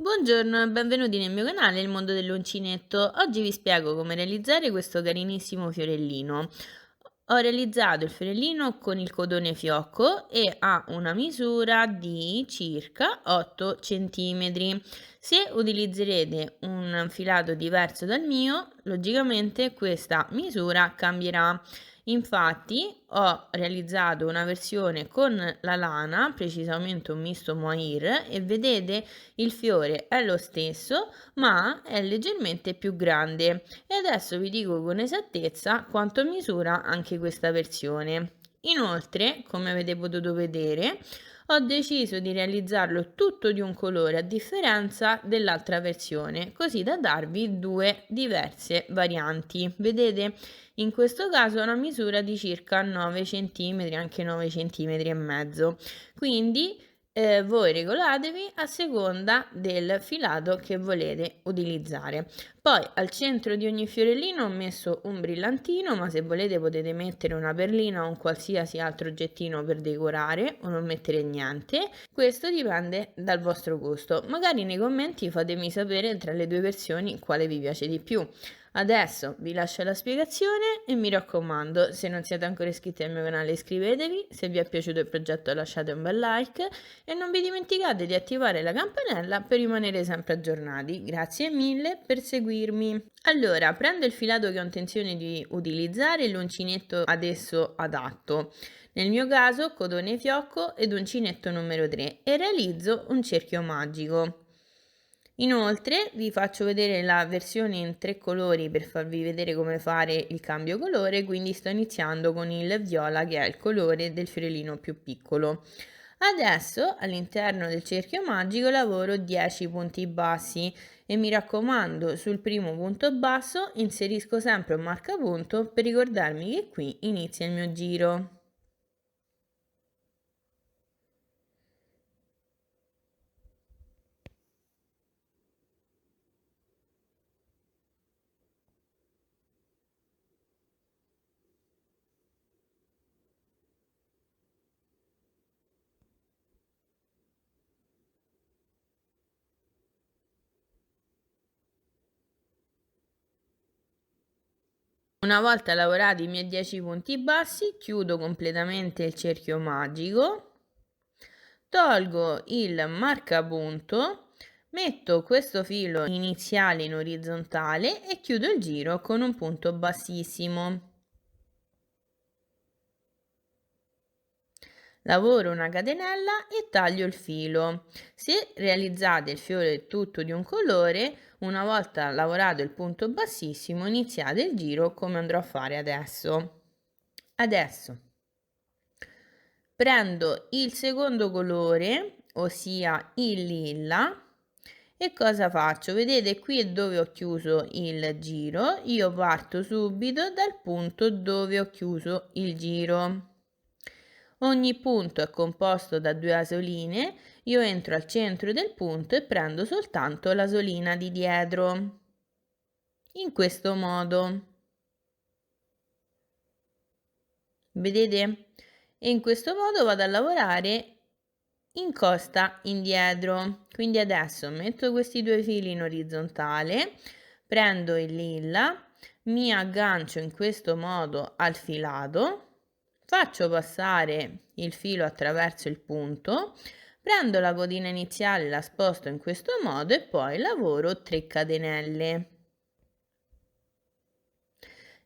Buongiorno e benvenuti nel mio canale Il mondo dell'uncinetto. Oggi vi spiego come realizzare questo carinissimo fiorellino. Ho realizzato il fiorellino con il cotone fiocco e ha una misura di circa 8 cm. Se utilizzerete un filato diverso dal mio, logicamente questa misura cambierà. Infatti ho realizzato una versione con la lana, precisamente un misto mohair, e vedete il fiore è lo stesso, ma è leggermente più grande. E adesso vi dico con esattezza quanto misura anche questa versione. Inoltre, come avete potuto vedere, ho deciso di realizzarlo tutto di un colore a differenza dell'altra versione, così da darvi due diverse varianti. Vedete? In questo caso ha una misura di circa 9 cm, anche 9 cm e mezzo. Quindi voi regolatevi a seconda del filato che volete utilizzare. Poi al centro di ogni fiorellino ho messo un brillantino, ma se volete potete mettere una perlina o un qualsiasi altro oggettino per decorare o non mettere niente. Questo dipende dal vostro gusto. Magari nei commenti fatemi sapere tra le due versioni quale vi piace di più. Adesso vi lascio la spiegazione e mi raccomando, se non siete ancora iscritti al mio canale iscrivetevi, se vi è piaciuto il progetto lasciate un bel like e non vi dimenticate di attivare la campanella per rimanere sempre aggiornati. Grazie mille per seguirmi. Allora, prendo il filato che ho intenzione di utilizzare e l'uncinetto adesso adatto. Nel mio caso cotone fiocco ed uncinetto numero 3 e realizzo un cerchio magico. Inoltre vi faccio vedere la versione in 3 colori per farvi vedere come fare il cambio colore, quindi sto iniziando con il viola che è il colore del fiorellino più piccolo. Adesso all'interno del cerchio magico lavoro 10 punti bassi e mi raccomando sul primo punto basso inserisco sempre un marcapunto per ricordarmi che qui inizia il mio giro. Una volta lavorati i miei 10 punti bassi, chiudo completamente il cerchio magico, tolgo il marcapunto, metto questo filo iniziale in orizzontale e chiudo il giro con un punto bassissimo. Lavoro una catenella e taglio il filo. Se realizzate il fiore tutto di un colore, una volta lavorato il punto bassissimo, iniziate il giro come andrò a fare adesso. Adesso prendo il secondo colore, ossia il lilla, e cosa faccio? Vedete qui è dove ho chiuso il giro, io parto subito dal punto dove ho chiuso il giro. Ogni punto è composto da due asoline, io entro al centro del punto e prendo soltanto l'asolina di dietro. In questo modo. Vedete? E in questo modo vado a lavorare in costa indietro. Quindi adesso metto questi due fili in orizzontale, prendo il lilla, mi aggancio in questo modo al filato, faccio passare il filo attraverso il punto, prendo la codina iniziale, la sposto in questo modo e poi lavoro 3 catenelle.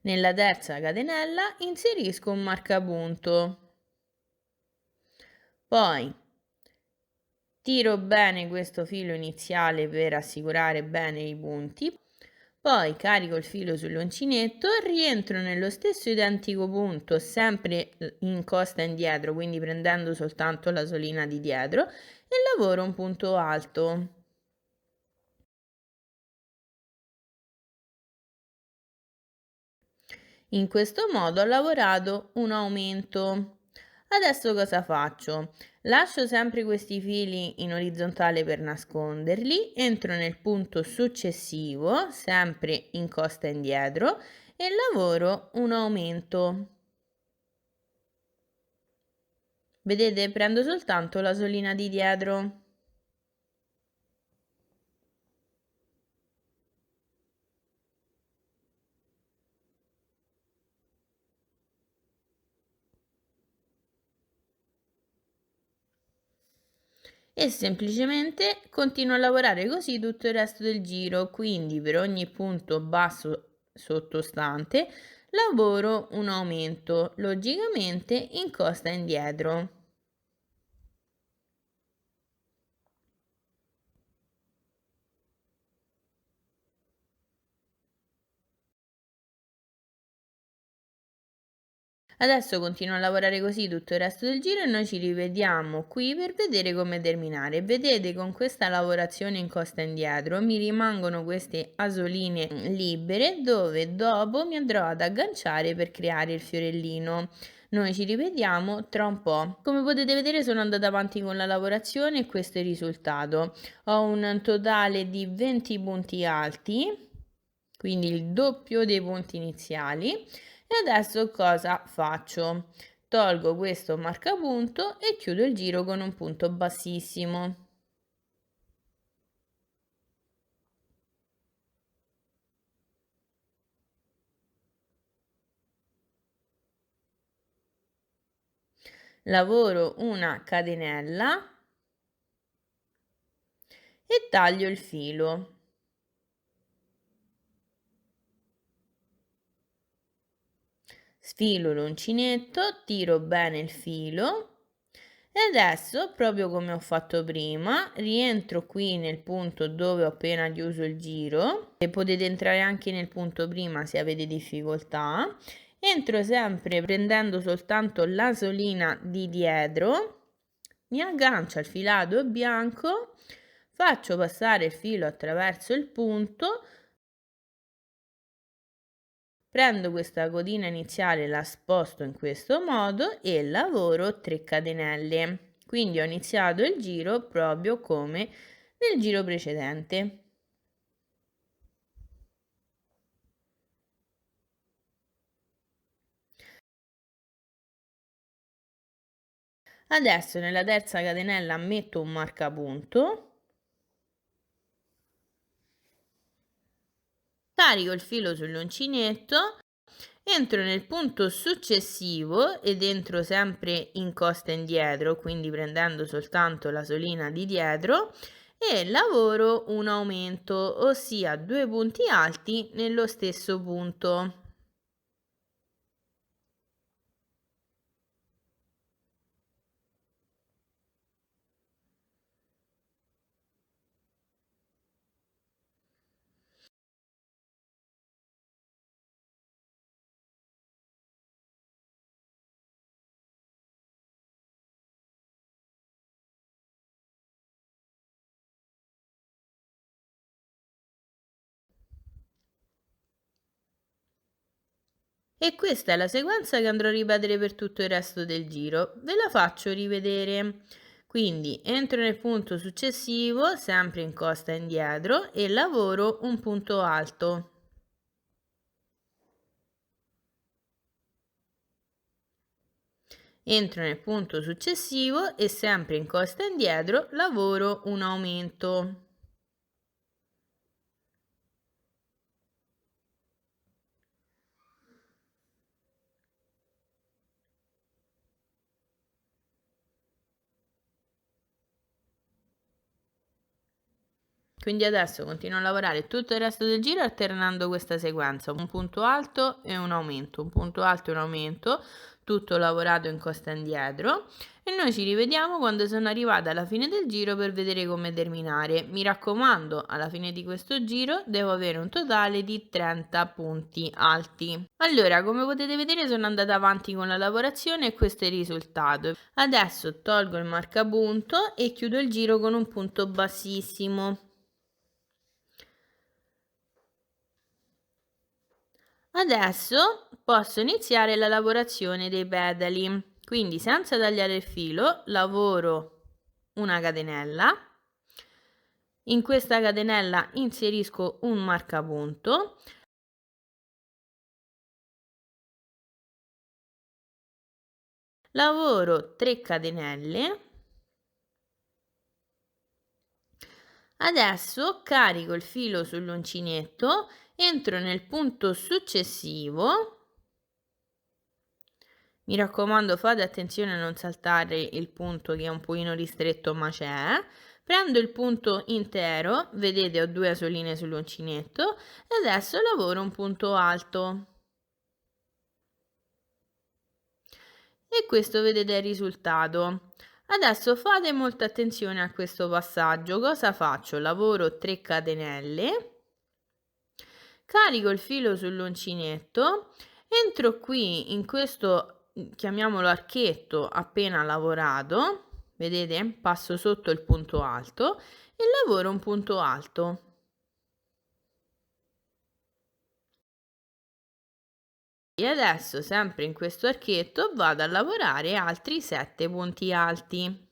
Nella terza catenella inserisco un marcapunto. Poi tiro bene questo filo iniziale per assicurare bene i punti, poi carico il filo sull'uncinetto e rientro nello stesso identico punto, sempre in costa indietro, quindi prendendo soltanto la solina di dietro e lavoro un punto alto. In questo modo ho lavorato un aumento. Adesso cosa faccio? Lascio sempre questi fili in orizzontale per nasconderli, entro nel punto successivo, sempre in costa indietro, e lavoro un aumento. Vedete, prendo soltanto la solina di dietro. e semplicemente continuo a lavorare così tutto il resto del giro, quindi per ogni punto basso sottostante lavoro un aumento, logicamente in costa indietro. Adesso continuo a lavorare così tutto il resto del giro e noi ci rivediamo qui per vedere come terminare. Vedete, con questa lavorazione in costa indietro mi rimangono queste asoline libere dove dopo mi andrò ad agganciare per creare il fiorellino. Noi ci rivediamo tra un po'. Come potete vedere sono andata avanti con la lavorazione e questo è il risultato. Ho un totale di 20 punti alti, quindi il doppio dei punti iniziali. E adesso cosa faccio? Tolgo questo marcapunto e chiudo il giro con un punto bassissimo. Lavoro una catenella e taglio il filo. Sfilo l'uncinetto, tiro bene il filo e adesso, proprio come ho fatto prima, rientro qui nel punto dove ho appena chiuso il giro e potete entrare anche nel punto prima se avete difficoltà. Entro sempre prendendo soltanto la solina di dietro, mi aggancio al filato bianco, faccio passare il filo attraverso il punto. Prendo questa codina iniziale, la sposto in questo modo e lavoro 3 catenelle. Quindi ho iniziato il giro proprio come nel giro precedente. Adesso nella terza catenella metto un marcapunto, carico il filo sull'uncinetto, entro nel punto successivo ed entro sempre in costa indietro, quindi prendendo soltanto la solina di dietro e lavoro un aumento, ossia 2 punti alti nello stesso punto. E questa è la sequenza che andrò a ripetere per tutto il resto del giro. Ve la faccio rivedere. Quindi entro nel punto successivo, sempre in costa indietro, e lavoro un punto alto. Entro nel punto successivo e sempre in costa indietro lavoro un aumento. Quindi adesso continuo a lavorare tutto il resto del giro alternando questa sequenza, un punto alto e un aumento, un punto alto e un aumento, tutto lavorato in costa indietro e noi ci rivediamo quando sono arrivata alla fine del giro per vedere come terminare. Mi raccomando, alla fine di questo giro devo avere un totale di 30 punti alti. Allora, come potete vedere sono andata avanti con la lavorazione e questo è il risultato. Adesso tolgo il marcapunto e chiudo il giro con un punto bassissimo. Adesso posso iniziare la lavorazione dei pedali, quindi senza tagliare il filo lavoro una catenella, in questa catenella inserisco un marcapunto, lavoro 3 catenelle, adesso carico il filo sull'uncinetto, entro nel punto successivo Mi raccomando, fate attenzione a non saltare il punto che è un pochino ristretto, ma c'è. Prendo il punto intero, vedete ho 2 asoline sull'uncinetto e adesso lavoro un punto alto. E questo vedete è il risultato. Adesso fate molta attenzione a questo passaggio. Cosa faccio? Lavoro 3 catenelle, carico il filo sull'uncinetto, entro qui in questo, chiamiamolo archetto appena lavorato, vedete? Passo sotto il punto alto e lavoro un punto alto. E adesso, sempre in questo archetto, vado a lavorare altri 7 punti alti.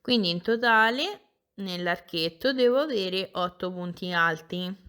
Quindi in totale nell'archetto devo avere 8 punti alti.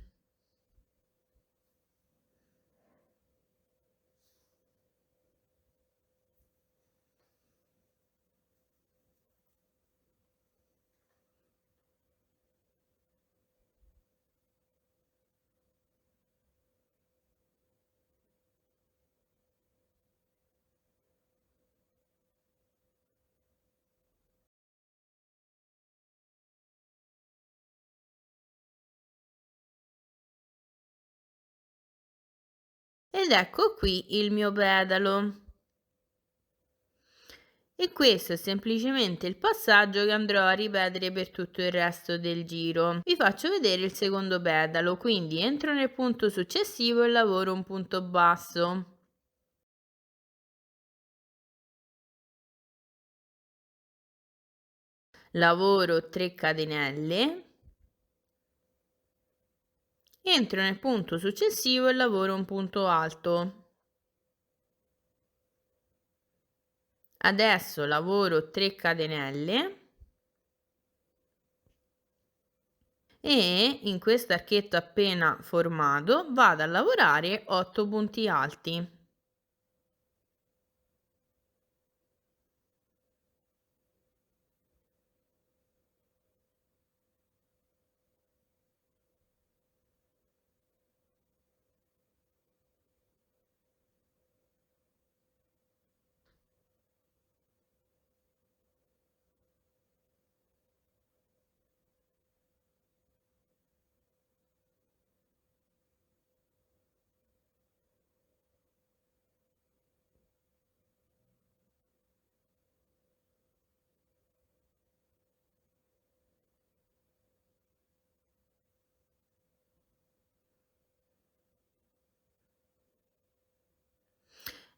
Ed ecco qui il mio pedalo. E questo è semplicemente il passaggio che andrò a ripetere per tutto il resto del giro. Vi faccio vedere il secondo pedalo, quindi entro nel punto successivo e lavoro un punto basso. Lavoro 3 catenelle, entro nel punto successivo e lavoro un punto alto. Adesso lavoro 3 catenelle e in questo archetto appena formato vado a lavorare 8 punti alti.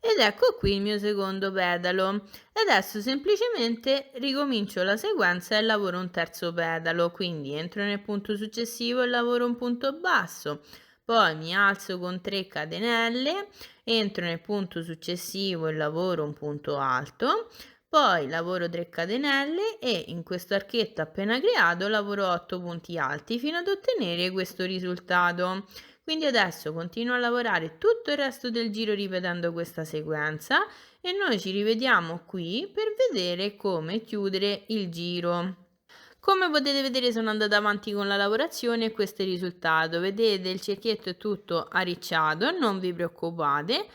Ed ecco qui il mio secondo pedalo. Adesso semplicemente ricomincio la sequenza e lavoro un terzo pedalo, quindi entro nel punto successivo e lavoro un punto basso, poi mi alzo con 3 catenelle, entro nel punto successivo e lavoro un punto alto, poi lavoro 3 catenelle e in questo archetto appena creato lavoro 8 punti alti fino ad ottenere questo risultato. Quindi adesso continuo a lavorare tutto il resto del giro ripetendo questa sequenza e noi ci rivediamo qui per vedere come chiudere il giro. Come potete vedere sono andata avanti con la lavorazione e questo è il risultato. Vedete il cerchietto è tutto arricciato, non vi preoccupate.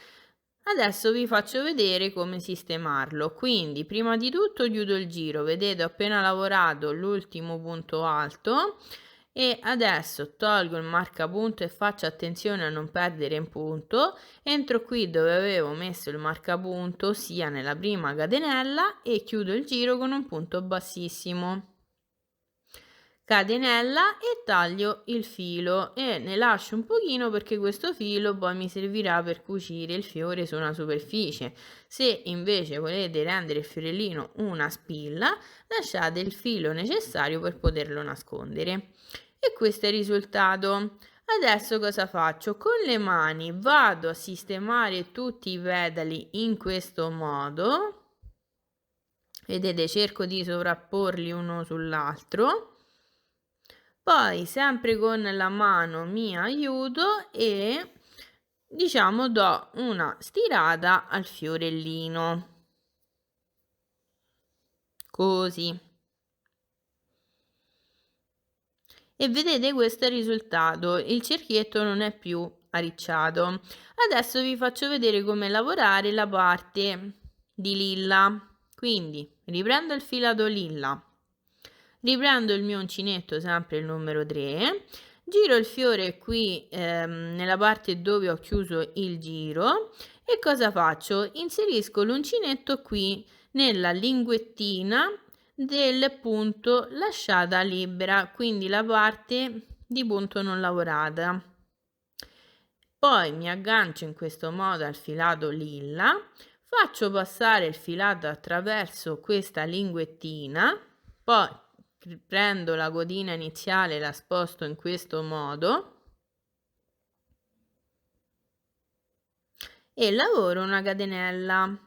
Adesso vi faccio vedere come sistemarlo. Quindi prima di tutto chiudo il giro, vedete ho appena lavorato l'ultimo punto alto e adesso tolgo il marcapunto e faccio attenzione a non perdere un punto. Entro qui dove avevo messo il marcapunto, sia nella prima catenella e chiudo il giro con un punto bassissimo. Catenella e taglio il filo e ne lascio un pochino perché questo filo poi mi servirà per cucire il fiore su una superficie. Se invece volete rendere il fiorellino una spilla, lasciate il filo necessario per poterlo nascondere. E questo è il risultato. Adesso cosa faccio? Con le mani vado a sistemare tutti i petali in questo modo. Vedete, cerco di sovrapporli uno sull'altro. Poi sempre con la mano mi aiuto e diciamo do una stirata al fiorellino. Così. E vedete questo è il risultato, il cerchietto non è più arricciato. Adesso vi faccio vedere come lavorare la parte di lilla. Quindi riprendo il filato lilla, riprendo il mio uncinetto, sempre il numero 3, giro il fiore qui nella parte dove ho chiuso il giro e cosa faccio? Inserisco l'uncinetto qui nella linguettina del punto lasciata libera, quindi la parte di punto non lavorata. Poi mi aggancio in questo modo al filato lilla, faccio passare il filato attraverso questa linguettina, poi prendo la codina iniziale e la sposto in questo modo e lavoro una catenella.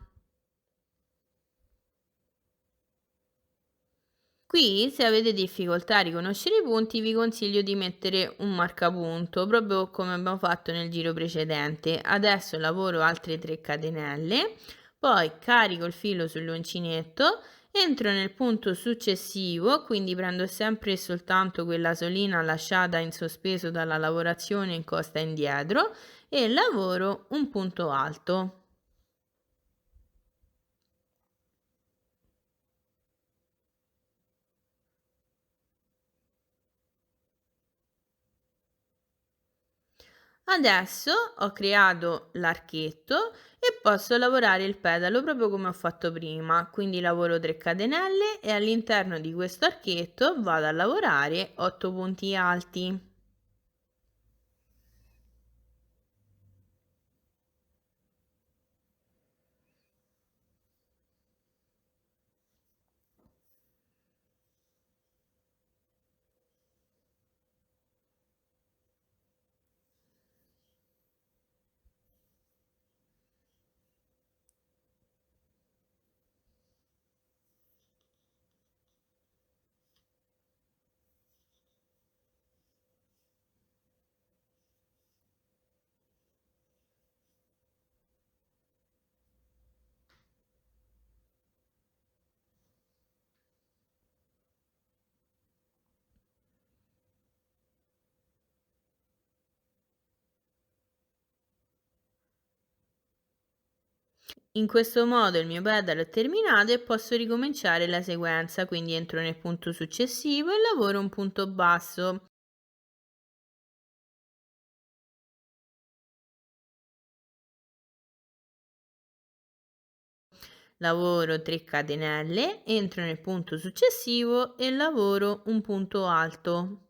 Qui, se avete difficoltà a riconoscere i punti, vi consiglio di mettere un marcapunto, proprio come abbiamo fatto nel giro precedente. Adesso lavoro altre 3 catenelle, poi carico il filo sull'uncinetto, entro nel punto successivo, quindi prendo sempre e soltanto quella solina lasciata in sospeso dalla lavorazione in costa indietro e lavoro un punto alto. Adesso ho creato l'archetto e posso lavorare il petalo proprio come ho fatto prima, quindi lavoro 3 catenelle e all'interno di questo archetto vado a lavorare 8 punti alti. In questo modo il mio petalo è terminato e posso ricominciare la sequenza, quindi entro nel punto successivo e lavoro un punto basso. Lavoro 3 catenelle, entro nel punto successivo e lavoro un punto alto.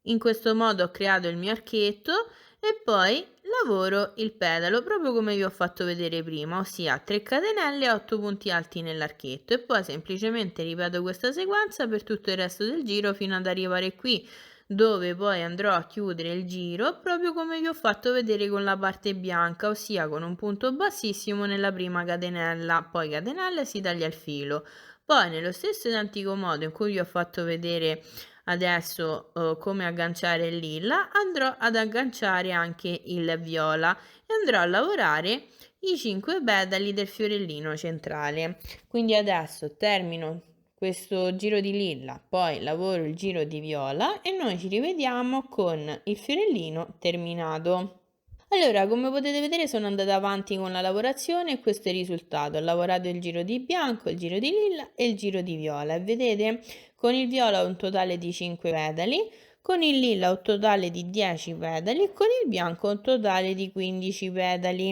In questo modo ho creato il mio archetto e poi lavoro il petalo proprio come vi ho fatto vedere prima, ossia 3 catenelle e 8 punti alti nell'archetto e poi semplicemente ripeto questa sequenza per tutto il resto del giro fino ad arrivare qui dove poi andrò a chiudere il giro proprio come vi ho fatto vedere con la parte bianca, ossia con un punto bassissimo nella prima catenella, poi catenella e si taglia il filo. Poi nello stesso identico modo in cui vi ho fatto vedere adesso come agganciare il lilla, andrò ad agganciare anche il viola e andrò a lavorare i 5 petali del fiorellino centrale. Quindi adesso termino questo giro di lilla, poi lavoro il giro di viola e noi ci rivediamo con il fiorellino terminato. Allora, come potete vedere sono andata avanti con la lavorazione e questo è il risultato. Ho lavorato il giro di bianco, il giro di lilla e il giro di viola e vedete con il viola ho un totale di 5 petali, con il lilla ho un totale di 10 petali e con il bianco ho un totale di 15 petali.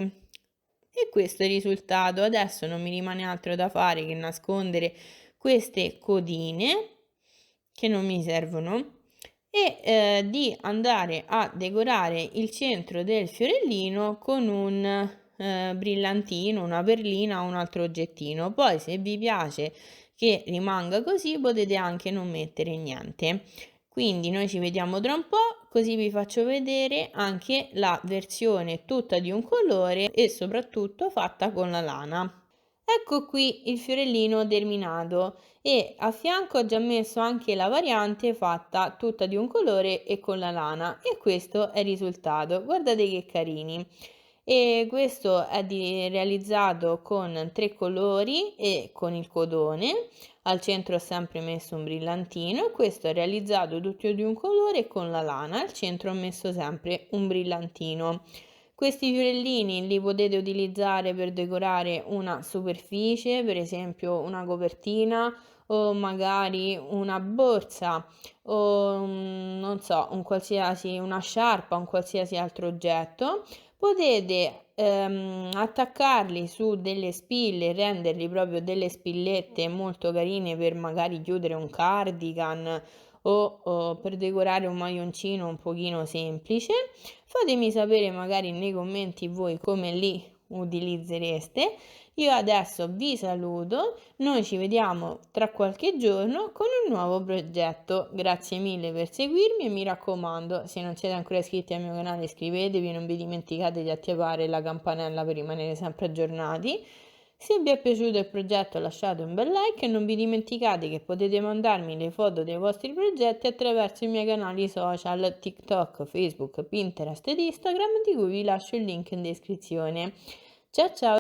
E questo è il risultato. Adesso non mi rimane altro da fare che nascondere queste codine che non mi servono e di andare a decorare il centro del fiorellino con un brillantino, una perlina o un altro oggettino. Poi se vi piace che rimanga così potete anche non mettere niente. Quindi noi ci vediamo tra un po', così vi faccio vedere anche la versione tutta di un colore e soprattutto fatta con la lana. Ecco qui il fiorellino terminato e a fianco ho già messo anche la variante fatta tutta di un colore e con la lana e questo è il risultato. Guardate che carini. e questo è realizzato con 3 colori e con il codone. Al centro ho sempre messo un brillantino, questo è realizzato tutto di un colore e con la lana, al centro ho messo sempre un brillantino. Questi fiorellini li potete utilizzare per decorare una superficie, per esempio una copertina o magari una borsa o non so, una sciarpa, un qualsiasi altro oggetto. Potete attaccarli su delle spille, renderli proprio delle spillette molto carine per magari chiudere un cardigan o per decorare un maglioncino un pochino semplice. Fatemi sapere magari nei commenti voi come li utilizzereste. Io adesso vi saluto, noi ci vediamo tra qualche giorno con un nuovo progetto. Grazie mille per seguirmi e mi raccomando, se non siete ancora iscritti al mio canale iscrivetevi e non vi dimenticate di attivare la campanella per rimanere sempre aggiornati. Se vi è piaciuto il progetto lasciate un bel like e non vi dimenticate che potete mandarmi le foto dei vostri progetti attraverso i miei canali social TikTok, Facebook, Pinterest ed Instagram di cui vi lascio il link in descrizione. Ciao ciao!